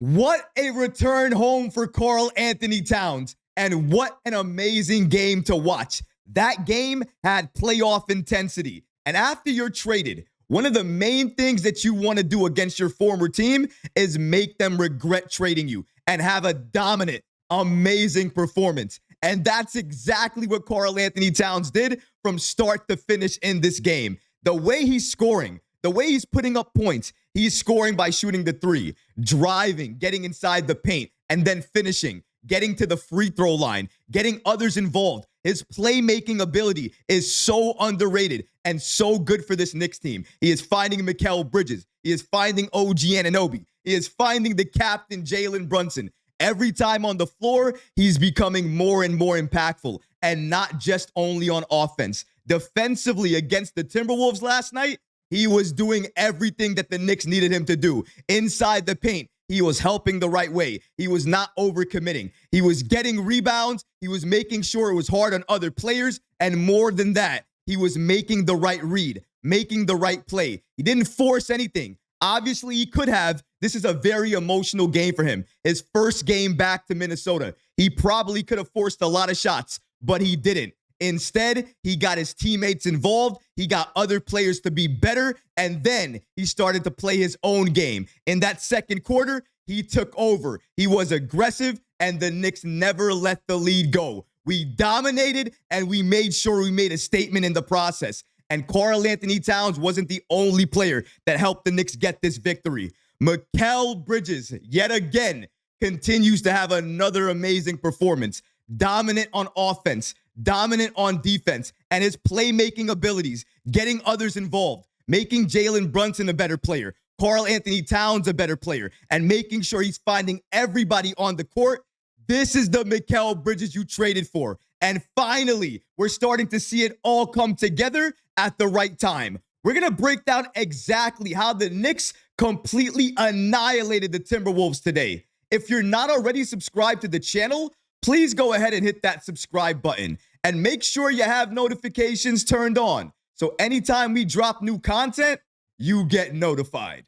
What a return home for Karl-Anthony Towns, and what an amazing game to watch. That game had playoff intensity. And after you're traded, one of the main things that you want to do against your former team is make them regret trading you and have a dominant, amazing performance. And that's exactly what Karl-Anthony Towns did from start to finish in this game. The way he's scoring, the way he's putting up points, he's scoring by shooting the three, driving, getting inside the paint, and then finishing, getting to the free throw line, getting others involved. His playmaking ability is so underrated and so good for this Knicks team. He is finding Mikal Bridges. He is finding OG Anunoby. He is finding the captain, Jalen Brunson. Every time on the floor, he's becoming more and more impactful, and not just only on offense. Defensively against the Timberwolves last night, he was doing everything that the Knicks needed him to do. Inside the paint, he was helping the right way. He was not overcommitting. He was getting rebounds. He was making sure it was hard on other players. And more than that, he was making the right read, making the right play. He didn't force anything. Obviously, he could have. This is a very emotional game for him. His first game back to Minnesota. He probably could have forced a lot of shots, but he didn't. Instead, he got his teammates involved. He got other players to be better. And then he started to play his own game. In that second quarter, he took over. He was aggressive, and the Knicks never let the lead go. We dominated, and we made sure we made a statement in the process. And Karl-Anthony Towns wasn't the only player that helped the Knicks get this victory. Mikal Bridges, yet again, continues to have another amazing performance. Dominant on offense, dominant on defense, and his playmaking abilities, getting others involved, making Jalen Brunson a better player, Karl-Anthony Towns a better player, and making sure he's finding everybody on the court. This is the Mikal Bridges you traded for. And finally, we're starting to see it all come together at the right time. We're going to break down exactly how the Knicks completely annihilated the Timberwolves today. If you're not already subscribed to the channel, please go ahead and hit that subscribe button and make sure you have notifications turned on. So anytime we drop new content, you get notified.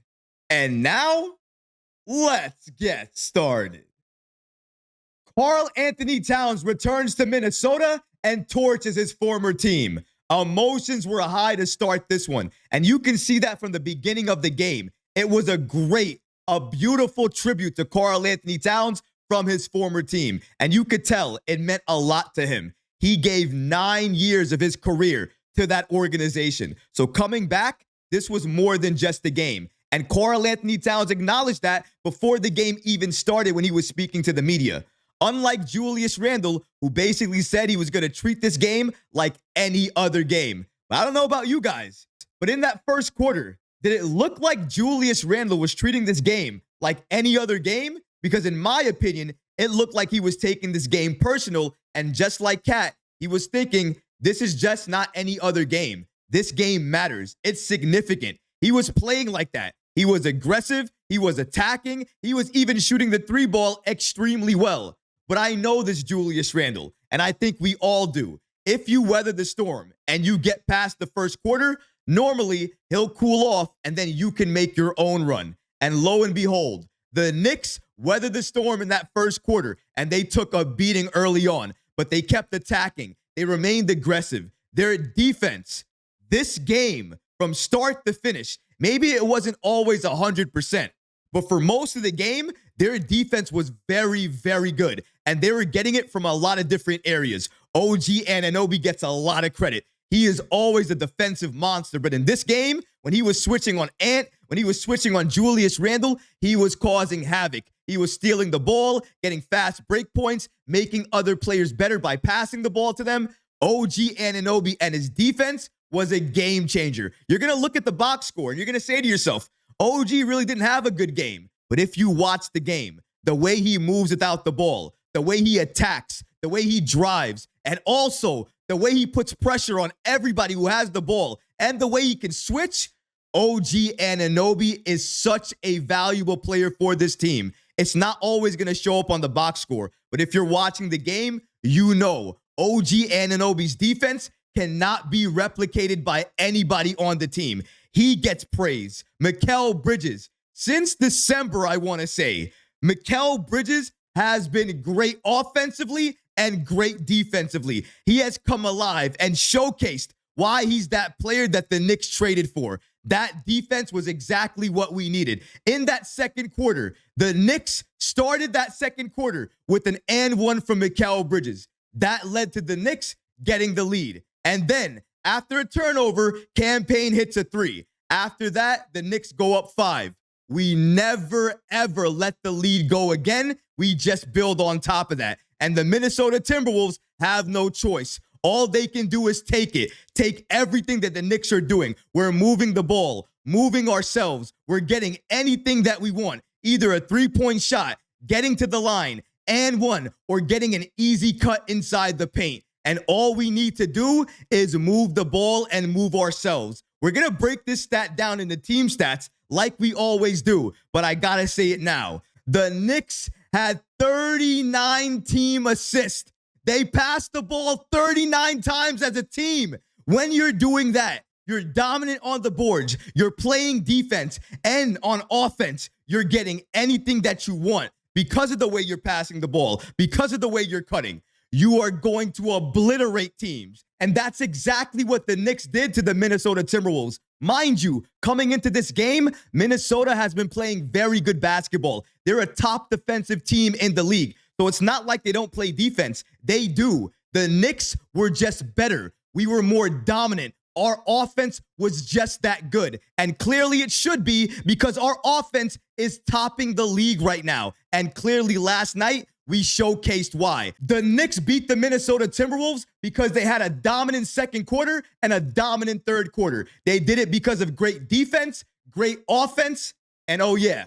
And now, let's get started. Karl-Anthony Towns returns to Minnesota and torches his former team. Emotions were high to start this one, and you can see that from the beginning of the game. It was a beautiful tribute to Karl-Anthony Towns from his former team, and you could tell it meant a lot to him. He gave 9 years of his career to that organization. So coming back, this was more than just a game. And Karl-Anthony Towns acknowledged that before the game even started when he was speaking to the media. Unlike Julius Randle, who basically said he was going to treat this game like any other game. I don't know about you guys, but in that first quarter, did it look like Julius Randle was treating this game like any other game? Because in my opinion, it looked like he was taking this game personal, and just like Cat, he was thinking, this is just not any other game. This game matters. It's significant. He was playing like that. He was aggressive. He was attacking. He was even shooting the three ball extremely well. But I know this Julius Randle, and I think we all do. If you weather the storm and you get past the first quarter, normally he'll cool off and then you can make your own run. And lo and behold, the Knicks weathered the storm in that first quarter, and they took a beating early on, but they kept attacking. They remained aggressive. Their defense, this game, from start to finish, maybe it wasn't always 100%, but for most of the game, their defense was very, very good, and they were getting it from a lot of different areas. OG Anunoby gets a lot of credit. He is always a defensive monster, but in this game, when he was switching on Ant, when he was switching on Julius Randle, he was causing havoc. He was stealing the ball, getting fast break points, making other players better by passing the ball to them. OG Anunoby and his defense was a game changer. You're going to look at the box score, and you're going to say to yourself, OG really didn't have a good game. But if you watch the game, the way he moves without the ball, the way he attacks, the way he drives, and also the way he puts pressure on everybody who has the ball, and the way he can switch, OG Anunoby is such a valuable player for this team. It's not always going to show up on the box score, but if you're watching the game, you know OG Anunoby's defense cannot be replicated by anybody on the team. He gets praise. Mikal Bridges, since December, I want to say, Mikal Bridges has been great offensively and great defensively. He has come alive and showcased why he's that player that the Knicks traded for. That defense was exactly what we needed. In that second quarter, the Knicks started that second quarter with an and one from Mikal Bridges. That led to the Knicks getting the lead. And then, after a turnover, Campaign hits a three. After that, the Knicks go up 5. We never, ever let the lead go again. We just build on top of that. And the Minnesota Timberwolves have no choice. All they can do is take it. Take everything that the Knicks are doing. We're moving the ball, moving ourselves. We're getting anything that we want. Either a three-point shot, getting to the line, and one, or getting an easy cut inside the paint. And all we need to do is move the ball and move ourselves. We're going to break this stat down into team stats like we always do, but I got to say it now. The Knicks had 39 team assists. They passed the ball 39 times as a team. When you're doing that, you're dominant on the boards, you're playing defense, and on offense, you're getting anything that you want because of the way you're passing the ball, because of the way you're cutting. You are going to obliterate teams. And that's exactly what the Knicks did to the Minnesota Timberwolves. Mind you, coming into this game, Minnesota has been playing very good basketball. They're a top defensive team in the league. So it's not like they don't play defense. They do. The Knicks were just better. We were more dominant. Our offense was just that good. And clearly it should be because our offense is topping the league right now. And clearly last night, we showcased why. The Knicks beat the Minnesota Timberwolves because they had a dominant second quarter and a dominant third quarter. They did it because of great defense, great offense, and oh yeah,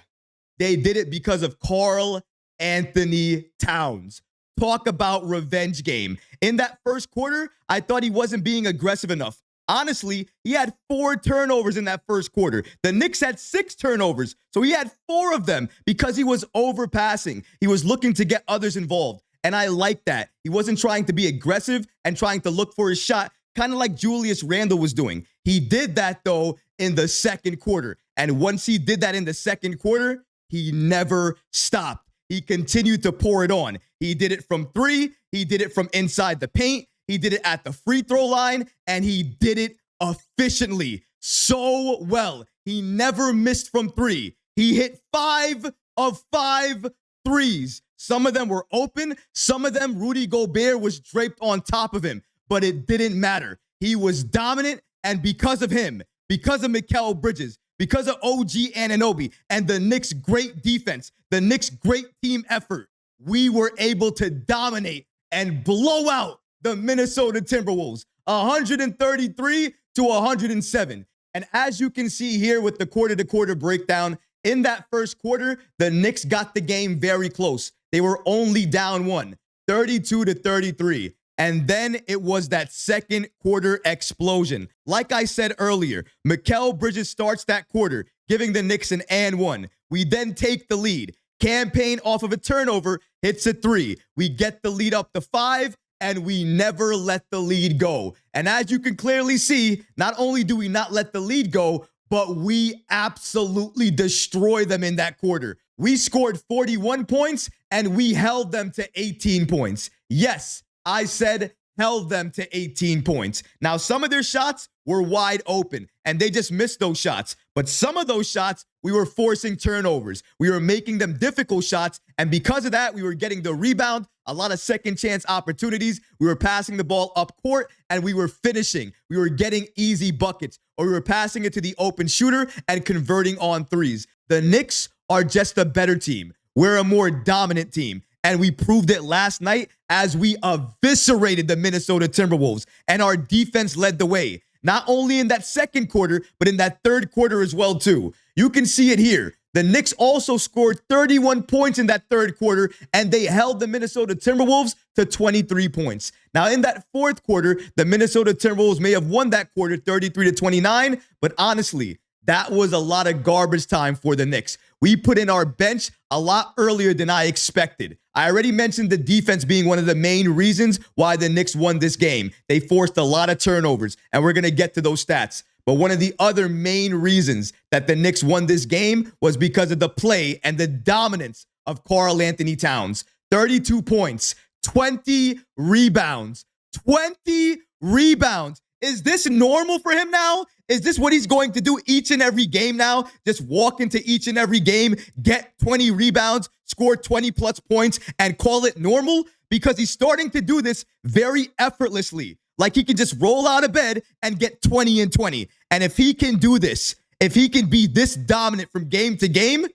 they did it because of Karl-Anthony Towns. Talk about revenge game. In that first quarter, I thought he wasn't being aggressive enough. Honestly, he had 4 turnovers in that first quarter. The Knicks had 6 turnovers, so he had 4 of them because he was overpassing. He was looking to get others involved, and I like that. He wasn't trying to be aggressive and trying to look for his shot, kind of like Julius Randle was doing. He did that, though, in the second quarter, and once he did that in the second quarter, he never stopped. He continued to pour it on. He did it from 3. He did it from inside the paint. He did it at the free throw line, and he did it efficiently so well. He never missed from 3. He hit 5 of 5 threes. Some of them were open. Some of them, Rudy Gobert was draped on top of him, but it didn't matter. He was dominant, and because of him, because of Mikal Bridges, because of OG Anunoby, and the Knicks' great defense, the Knicks' great team effort, we were able to dominate and blow out the Minnesota Timberwolves, 133 to 107. And as you can see here with the quarter-to-quarter breakdown, in that first quarter, the Knicks got the game very close. They were only down 1, 32 to 33. And then it was that second quarter explosion. Like I said earlier, Mikal Bridges starts that quarter, giving the Knicks an and one. We then take the lead. Campaign off of a turnover hits a 3. We get the lead up to 5. And we never let the lead go. And as you can clearly see, not only do we not let the lead go, but we absolutely destroy them in that quarter. We scored 41 points and we held them to 18 points. Yes, I said held them to 18 points. Now, some of their shots were wide open and they just missed those shots. But some of those shots, we were forcing turnovers. We were making them difficult shots. And because of that, we were getting the rebound, a lot of second chance opportunities. We were passing the ball up court and we were finishing. We were getting easy buckets, or we were passing it to the open shooter and converting on threes. The Knicks are just a better team. We're a more dominant team. And we proved it last night as we eviscerated the Minnesota Timberwolves. And our defense led the way. Not only in that second quarter, but in that third quarter as well, too. You can see it here. The Knicks also scored 31 points in that third quarter, and they held the Minnesota Timberwolves to 23 points. Now, in that fourth quarter, the Minnesota Timberwolves may have won that quarter 33 to 29, but honestly, that was a lot of garbage time for the Knicks. We put in our bench a lot earlier than I expected. I already mentioned the defense being one of the main reasons why the Knicks won this game. They forced a lot of turnovers, and we're going to get to those stats. But one of the other main reasons that the Knicks won this game was because of the play and the dominance of Karl-Anthony Towns. 32 points, 20 rebounds. 20 rebounds. Is this normal for him now? Is this what he's going to do each and every game now? Just walk into each and every game, get 20 rebounds, score 20 plus points, and call it normal? Because he's starting to do this very effortlessly. Like he can just roll out of bed and get 20 and 20. And if he can do this, if he can be this dominant from game to game,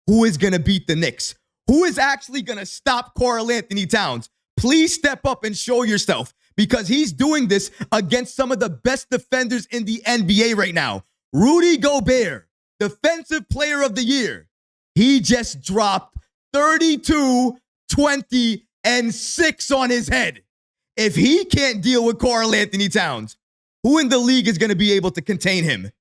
who is going to beat the Knicks? Who is actually going to stop Karl-Anthony Towns? Please step up and show yourself, because he's doing this against some of the best defenders in the NBA right now. Rudy Gobert, Defensive Player of the Year. He just dropped 32, 20, and 6 on his head. If he can't deal with Karl-Anthony Towns, who in the league is going to be able to contain him?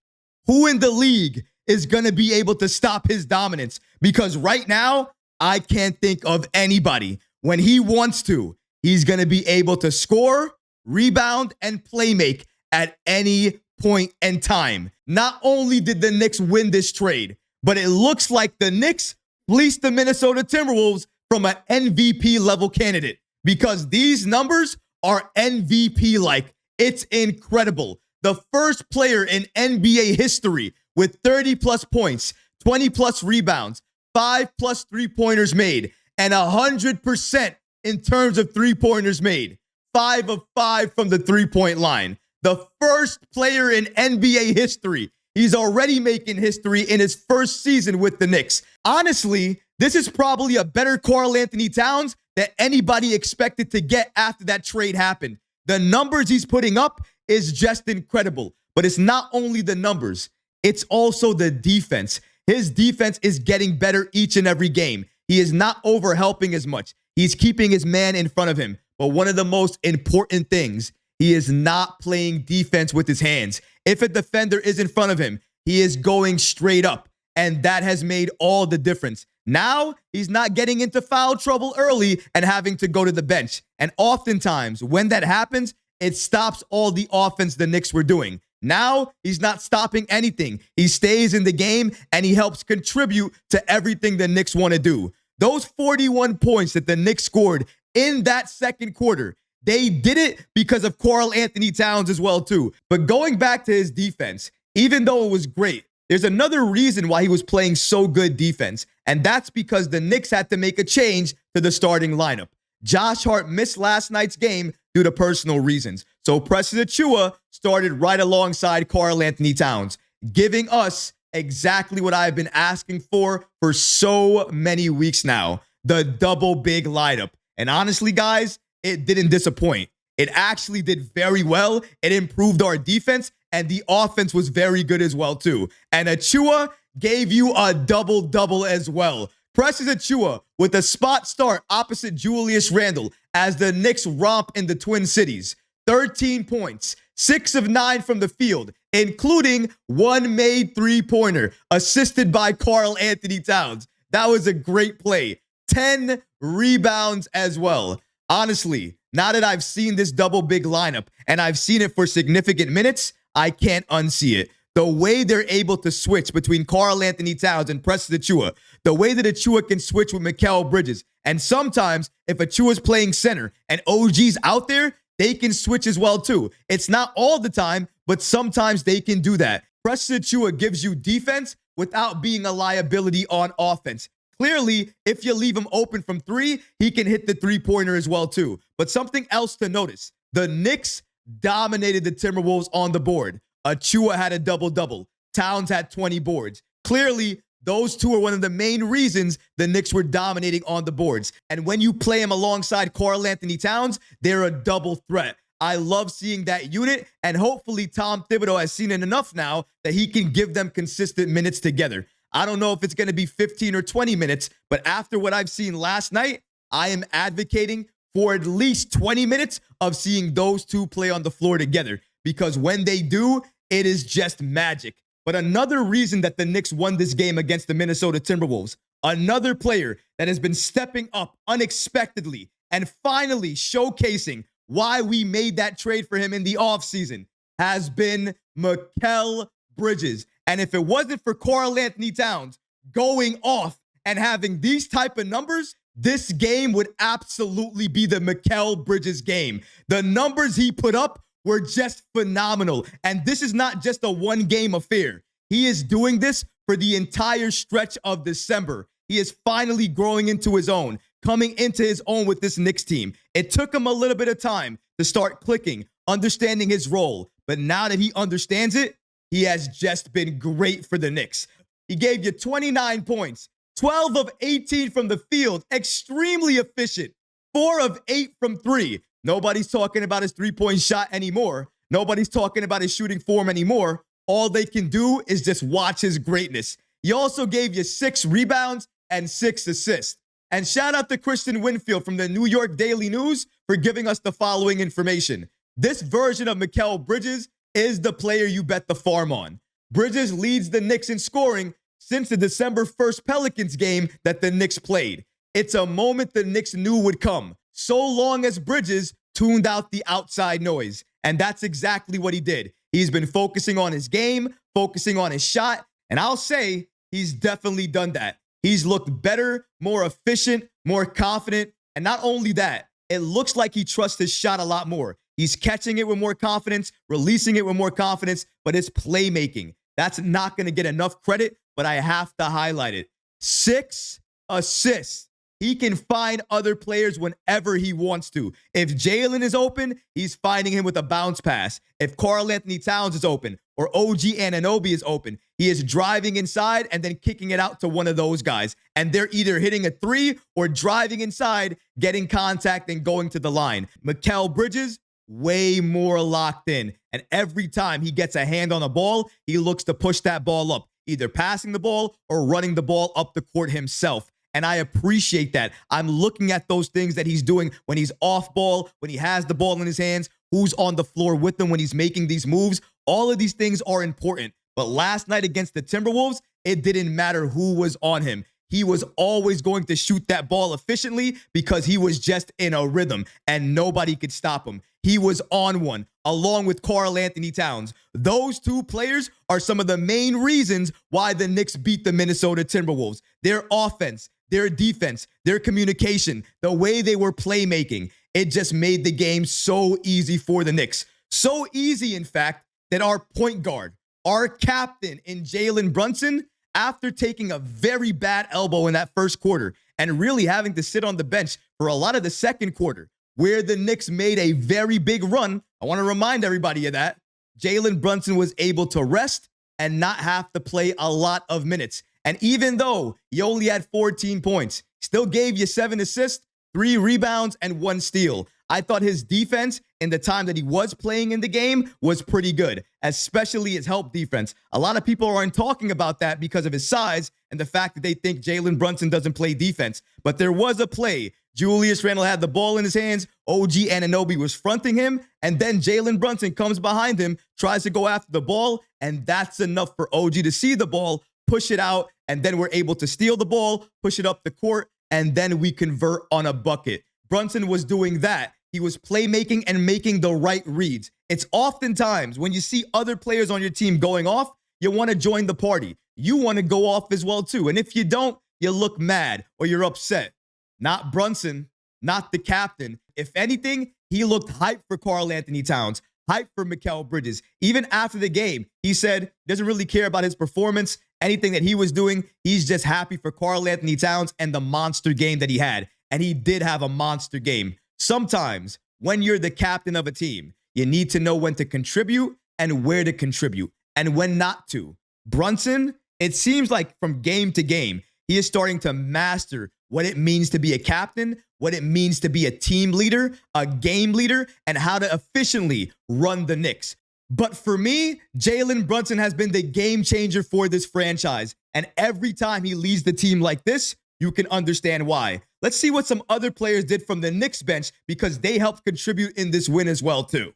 Who in the league is going to be able to stop his dominance? Because right now, I can't think of anybody. When he wants to, he's going to be able to score, rebound, and playmake at any point in time. Not only did the Knicks win this trade, but it looks like the Knicks fleeced the Minnesota Timberwolves from an MVP level candidate, because these numbers are MVP-like. It's incredible. The first player in NBA history with 30 plus points, 20 plus rebounds, 5 plus three-pointers made, and 100% in terms of three-pointers made. 5 of 5 from the three-point line. The first player in NBA history. He's already making history in his first season with the Knicks. Honestly, this is probably a better Karl-Anthony Towns than anybody expected to get after that trade happened. The numbers he's putting up is just incredible. But it's not only the numbers, it's also the defense. His defense is getting better each and every game. He is not overhelping as much. He's keeping his man in front of him. But one of the most important things, he is not playing defense with his hands. If a defender is in front of him, he is going straight up. And that has made all the difference. Now, he's not getting into foul trouble early and having to go to the bench. And oftentimes, when that happens, it stops all the offense the Knicks were doing. Now, he's not stopping anything. He stays in the game, and he helps contribute to everything the Knicks want to do. Those 41 points that the Knicks scored in that second quarter, they did it because of Karl-Anthony Towns as well, too. But going back to his defense, even though it was great, there's another reason why he was playing so good defense, and that's because the Knicks had to make a change to the starting lineup. Josh Hart missed last night's game due to personal reasons, so Precious Achiuwa started right alongside Karl-Anthony Towns, giving us exactly what I've been asking for so many weeks now, the double big lineup. And honestly, guys, it didn't disappoint. It actually did very well. It improved our defense, and the offense was very good as well, too. And Achiuwa gave you a double-double as well. Precious Achiuwa with a spot start opposite Julius Randle as the Knicks romp in the Twin Cities. 13 points, 6 of 9 from the field, including one made three-pointer, assisted by Karl-Anthony Towns. That was a great play. 10 rebounds as well. Honestly, now that I've seen this double big lineup and I've seen it for significant minutes, I can't unsee it. The way they're able to switch between Karl-Anthony Towns and Precious Achiuwa, the way that Achiuwa can switch with Mikal Bridges, and sometimes if Achiuwa's playing center and OG's out there, they can switch as well too. It's not all the time, but sometimes they can do that. Precious Achiuwa gives you defense without being a liability on offense. Clearly, if you leave him open from three, he can hit the three-pointer as well too. But something else to notice, the Knicks dominated the Timberwolves on the board. Achiuwa had a double-double. Towns had 20 boards. Clearly, those two are one of the main reasons the Knicks were dominating on the boards. And when you play him alongside Karl-Anthony Towns, they're a double threat. I love seeing that unit, and hopefully Tom Thibodeau has seen it enough now that he can give them consistent minutes together. I don't know if it's going to be 15 or 20 minutes, but after what I've seen last night, I am advocating for at least 20 minutes of seeing those two play on the floor together, because when they do, it is just magic. But another reason that the Knicks won this game against the Minnesota Timberwolves, another player that has been stepping up unexpectedly and finally showcasing why we made that trade for him in the offseason, has been Mikal Bridges. And if it wasn't for Karl-Anthony Towns going off and having these type of numbers, this game would absolutely be the Mikal Bridges game. The numbers he put up were just phenomenal. And this is not just a one-game affair. He is doing this for the entire stretch of December. He is finally growing into his own, coming into his own with this Knicks team. It took him a little bit of time to start clicking, understanding his role. But now that he understands it, he has just been great for the Knicks. He gave you 29 points, 12 of 18 from the field, extremely efficient, 4 of 8 from 3. Nobody's talking about his three-point shot anymore. Nobody's talking about his shooting form anymore. All they can do is just watch his greatness. He also gave you 6 rebounds and 6 assists. And shout out to Christian Winfield from the New York Daily News for giving us the following information. This version of Mikal Bridges is the player you bet the farm on. Bridges leads the Knicks in scoring since the December 1st Pelicans game that the Knicks played. It's a moment the Knicks knew would come, so long as Bridges tuned out the outside noise. And that's exactly what he did. He's been focusing on his game, focusing on his shot, and I'll say he's definitely done that. He's looked better, more efficient, more confident, and not only that, it looks like he trusts his shot a lot more. He's catching it with more confidence, releasing it with more confidence, but his playmaking, that's not going to get enough credit, but I have to highlight it. 6 assists. He can find other players whenever he wants to. If Jalen is open, he's finding him with a bounce pass. If Karl-Anthony Towns is open or OG Anunoby is open, he is driving inside and then kicking it out to one of those guys. And they're either hitting a 3 or driving inside, getting contact and going to the line. Mikal Bridges, way more locked in. And every time he gets a hand on a ball, he looks to push that ball up, either passing the ball or running the ball up the court himself. And I appreciate that. I'm looking at those things that he's doing when he's off ball, when he has the ball in his hands, who's on the floor with him when he's making these moves. All of these things are important. But last night against the Timberwolves, it didn't matter who was on him. He was always going to shoot that ball efficiently because he was just in a rhythm and nobody could stop him. He was on one, along with Karl-Anthony Towns. Those two players are some of the main reasons why the Knicks beat the Minnesota Timberwolves. Their offense, their defense, their communication, the way they were playmaking, it just made the game so easy for the Knicks. So easy, in fact, that our point guard, our captain in Jalen Brunson, after taking a very bad elbow in that first quarter and really having to sit on the bench for a lot of the second quarter, where the Knicks made a very big run, I want to remind everybody of that, Jalen Brunson was able to rest and not have to play a lot of minutes. And even though he only had 14 points, still gave you 7 assists, 3 rebounds, and 1 steal. I thought his defense in the time that he was playing in the game was pretty good, especially his help defense. A lot of people aren't talking about that because of his size and the fact that they think Jalen Brunson doesn't play defense. But there was a play. Julius Randle had the ball in his hands. OG Anunoby was fronting him. And then Jalen Brunson comes behind him, tries to go after the ball. And that's enough for OG to see the ball, push it out, and then we're able to steal the ball, push it up the court, and then we convert on a bucket. Brunson was doing that. He was playmaking and making the right reads. It's oftentimes when you see other players on your team going off, you want to join the party. You want to go off as well too. And if you don't, you look mad or you're upset. Not Brunson, not the captain. If anything, he looked hyped for Karl-Anthony Towns, hyped for Mikal Bridges. Even after the game, he said doesn't really care about his performance, anything that he was doing. He's just happy for Karl-Anthony Towns and the monster game that he had. And he did have a monster game. Sometimes when you're the captain of a team, you need to know when to contribute and where to contribute and when not to. Brunson, it seems like from game to game, he is starting to master what it means to be a captain, what it means to be a team leader, a game leader, and how to efficiently run the Knicks. But for me, Jalen Brunson has been the game changer for this franchise. And every time he leads the team like this, you can understand why. Let's see what some other players did from the Knicks bench because they helped contribute in this win as well too.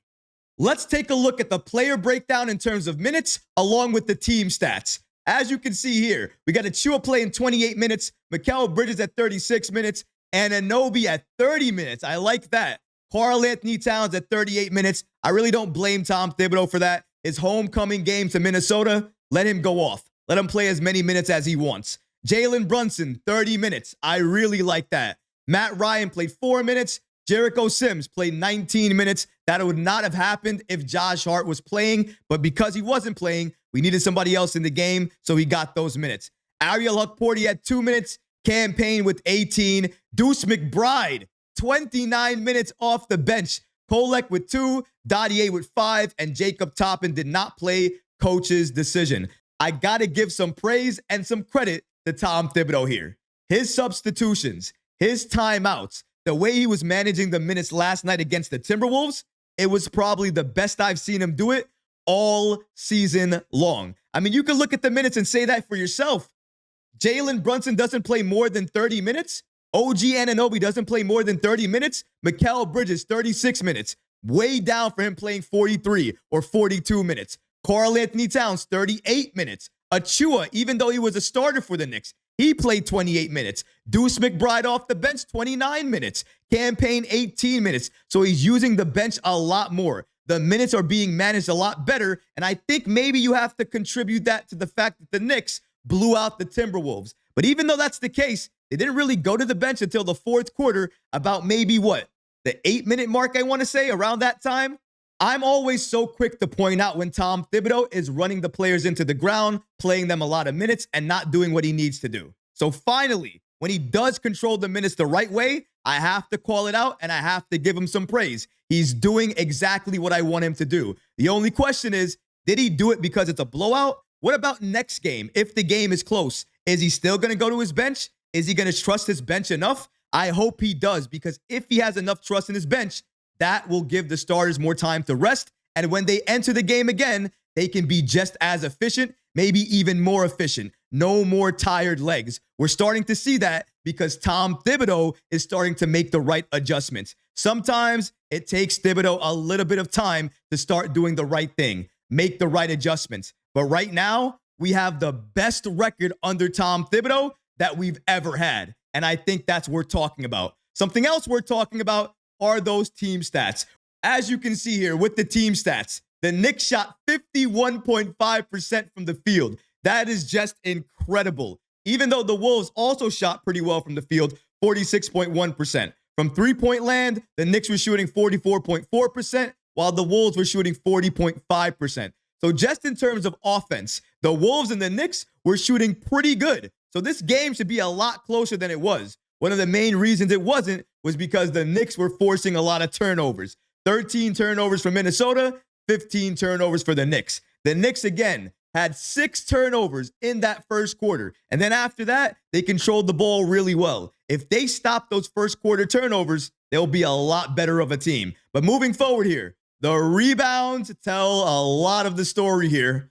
Let's take a look at the player breakdown in terms of minutes along with the team stats. As you can see here, we got Achua playing 28 minutes, Mikal Bridges at 36 minutes, and Anunoby at 30 minutes. I like that. Karl-Anthony Towns at 38 minutes. I really don't blame Tom Thibodeau for that. His homecoming game to Minnesota, let him go off. Let him play as many minutes as he wants. Jalen Brunson, 30 minutes. I really like that. Matt Ryan played 4 minutes. Jericho Sims played 19 minutes. That would not have happened if Josh Hart was playing, but because he wasn't playing, we needed somebody else in the game, so he got those minutes. Ariel Hukporti had 2 minutes. Cam Payne with 18. Deuce McBride, 29 minutes off the bench. Kolek with 2, Dadier with 5, and Jacob Toppin did not play. Coach's decision. I got to give some praise and some credit to Tom Thibodeau here. His substitutions, his timeouts, the way he was managing the minutes last night against the Timberwolves, it was probably the best I've seen him do it all season long. I mean, you can look at the minutes and say that for yourself. Jalen Brunson doesn't play more than 30 minutes. OG Anunoby doesn't play more than 30 minutes. Mikal Bridges, 36 minutes. Way down for him playing 43 or 42 minutes. Karl-Anthony Towns, 38 minutes. Achua, even though he was a starter for the Knicks, he played 28 minutes. Deuce McBride off the bench, 29 minutes. Cam Payne, 18 minutes. So he's using the bench a lot more. The minutes are being managed a lot better, and I think maybe you have to contribute that to the fact that the Knicks blew out the Timberwolves. But even though that's the case, they didn't really go to the bench until the fourth quarter, about maybe what? The 8-minute mark, I want to say, around that time. I'm always so quick to point out when Tom Thibodeau is running the players into the ground, playing them a lot of minutes, and not doing what he needs to do. So finally, when he does control the minutes the right way, I have to call it out and I have to give him some praise. He's doing exactly what I want him to do. The only question is, did he do it because it's a blowout? What about next game? If the game is close, is he still going to go to his bench? Is he going to trust his bench enough? I hope he does, because if he has enough trust in his bench, that will give the starters more time to rest. And when they enter the game again, they can be just as efficient, maybe even more efficient. No more tired legs. We're starting to see that because Tom Thibodeau is starting to make the right adjustments. Sometimes it takes Thibodeau a little bit of time to start doing the right thing, make the right adjustments. But right now, we have the best record under Tom Thibodeau that we've ever had. And I think that's what we're talking about. Something else we're talking about are those team stats. As you can see here with the team stats, the Knicks shot 51.5% from the field. That is just incredible. Even though the Wolves also shot pretty well from the field, 46.1%. From three-point land, the Knicks were shooting 44.4%, while the Wolves were shooting 40.5%. So just in terms of offense, the Wolves and the Knicks were shooting pretty good. So this game should be a lot closer than it was. One of the main reasons it wasn't was because the Knicks were forcing a lot of turnovers. 13 turnovers for Minnesota, 15 turnovers for the Knicks. The Knicks, again, had 6 turnovers in that first quarter. And then after that, they controlled the ball really well. If they stop those first quarter turnovers, they'll be a lot better of a team. But moving forward here, the rebounds tell a lot of the story here.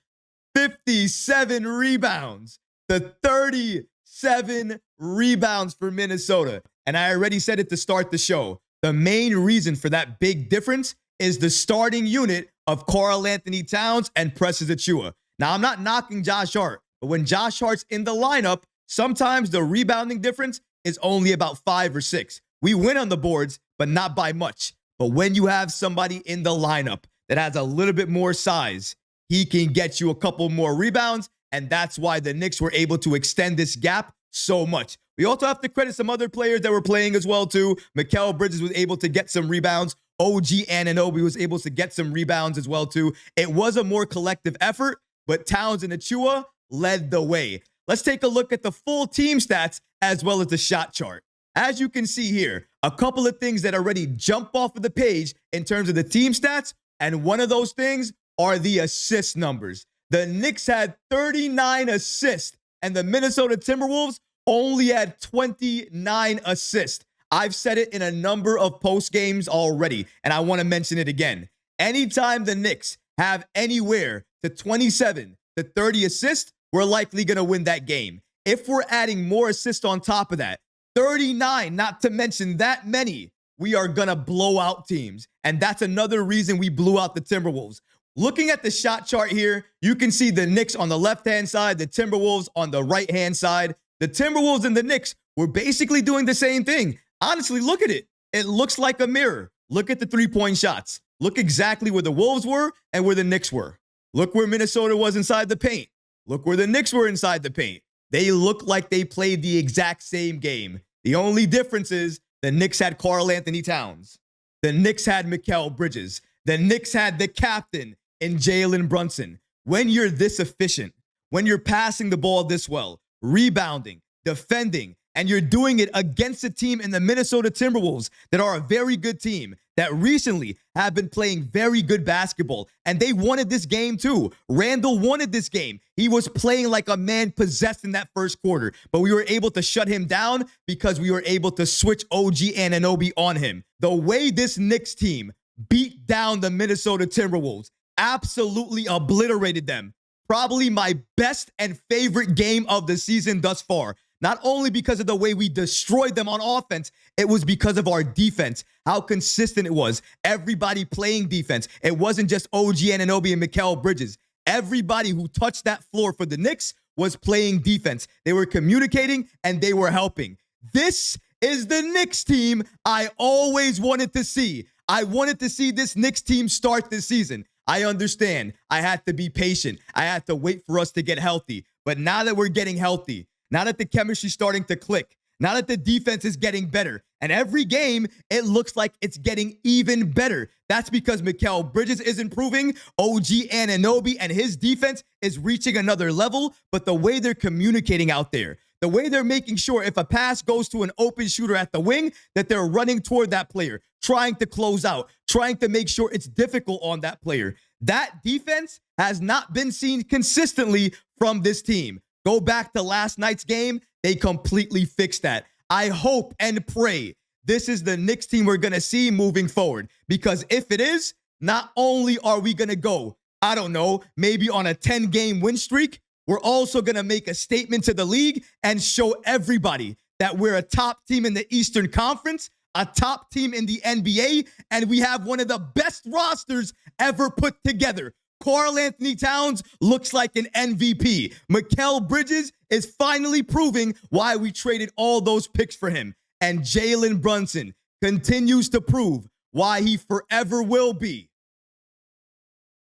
57 rebounds to 37 rebounds for Minnesota. And I already said it to start the show. The main reason for that big difference is the starting unit of Karl-Anthony Towns and Precious Achiuwa. Now, I'm not knocking Josh Hart, but when Josh Hart's in the lineup, sometimes the rebounding difference is only about 5 or 6. We win on the boards, but not by much. But when you have somebody in the lineup that has a little bit more size, he can get you a couple more rebounds, and that's why the Knicks were able to extend this gap so much. We also have to credit some other players that were playing as well, too. Mikal Bridges was able to get some rebounds. OG Anunoby was able to get some rebounds as well, too. It was a more collective effort, but Towns and Achiuwa led the way. Let's take a look at the full team stats as well as the shot chart. As you can see here, a couple of things that already jump off of the page in terms of the team stats, and one of those things are the assist numbers. The Knicks had 39 assists, and the Minnesota Timberwolves only had 29 assists. I've said it in a number of post games already, and I want to mention it again. Anytime the Knicks have anywhere to 27 to 30 assists, we're likely going to win that game. If we're adding more assists on top of that, 39, not to mention that many, we are going to blow out teams. And that's another reason we blew out the Timberwolves. Looking at the shot chart here, you can see the Knicks on the left-hand side, the Timberwolves on the right-hand side. The Timberwolves and the Knicks were basically doing the same thing. Honestly, look at it. It looks like a mirror. Look at the three-point shots. Look exactly where the Wolves were and where the Knicks were. Look where Minnesota was inside the paint. Look where the Knicks were inside the paint. They look like they played the exact same game. The only difference is the Knicks had Karl-Anthony Towns. The Knicks had Mikal Bridges. The Knicks had the captain in Jalen Brunson. When you're this efficient, when you're passing the ball this well, rebounding, defending, and you're doing it against a team in the Minnesota Timberwolves that are a very good team that recently have been playing very good basketball, and they wanted this game too. Randall wanted this game. He was playing like a man possessed in that first quarter, but we were able to shut him down because we were able to switch OG Anunoby on him. The way this Knicks team beat down the Minnesota Timberwolves, absolutely obliterated them. Probably my best and favorite game of the season thus far. Not only because of the way we destroyed them on offense, it was because of our defense, how consistent it was. Everybody playing defense. It wasn't just OG Anunoby and Mikal Bridges. Everybody who touched that floor for the Knicks was playing defense. They were communicating and they were helping. This is the Knicks team I always wanted to see. I wanted to see this Knicks team start this season. I understand. I had to be patient. I had to wait for us to get healthy. But now that we're getting healthy, now that the chemistry's starting to click, now that the defense is getting better, and every game, it looks like it's getting even better. That's because Mikal Bridges is improving, OG Anunoby and his defense is reaching another level, but the way they're communicating out there, the way they're making sure if a pass goes to an open shooter at the wing, that they're running toward that player, trying to close out, trying to make sure it's difficult on that player. That defense has not been seen consistently from this team. Go back to last night's game. They completely fixed that. I hope and pray this is the Knicks team we're going to see moving forward. Because if it is, not only are we going to go, I don't know, maybe on a 10-game win streak, we're also going to make a statement to the league and show everybody that we're a top team in the Eastern Conference, a top team in the NBA, and we have one of the best rosters ever put together. Karl-Anthony Towns looks like an MVP. Mikal Bridges is finally proving why we traded all those picks for him. And Jalen Brunson continues to prove why he forever will be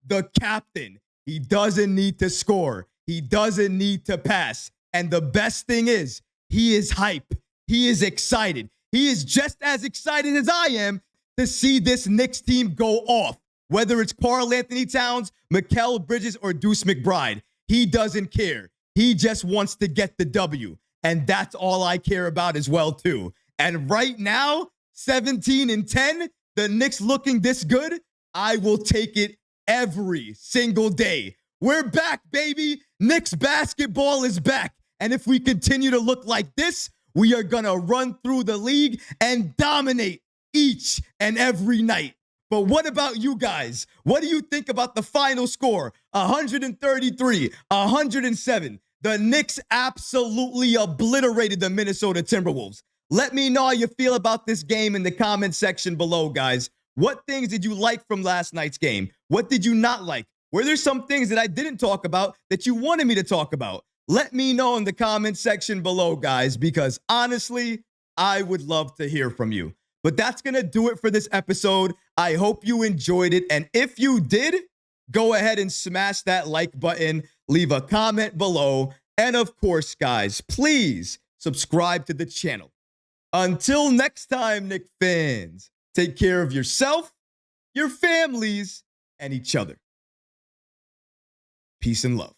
the captain. He doesn't need to score. He doesn't need to pass. And the best thing is, he is hype. He is excited. He is just as excited as I am to see this Knicks team go off. Whether it's Karl-Anthony Towns, Mikal Bridges, or Deuce McBride, he doesn't care. He just wants to get the W. And that's all I care about as well, too. And right now, 17-10, the Knicks looking this good, I will take it every single day. We're back, baby. Knicks basketball is back. And if we continue to look like this, we are going to run through the league and dominate each and every night. But what about you guys? What do you think about the final score? 133, 107. The Knicks absolutely obliterated the Minnesota Timberwolves. Let me know how you feel about this game in the comment section below, guys. What things did you like from last night's game? What did you not like? Were there some things that I didn't talk about that you wanted me to talk about? Let me know in the comment section below, guys, because honestly, I would love to hear from you. But that's going to do it for this episode. I hope you enjoyed it. And if you did, go ahead and smash that like button, leave a comment below. And of course, guys, please subscribe to the channel. Until next time, Knick fans, take care of yourself, your families, and each other. Peace and love.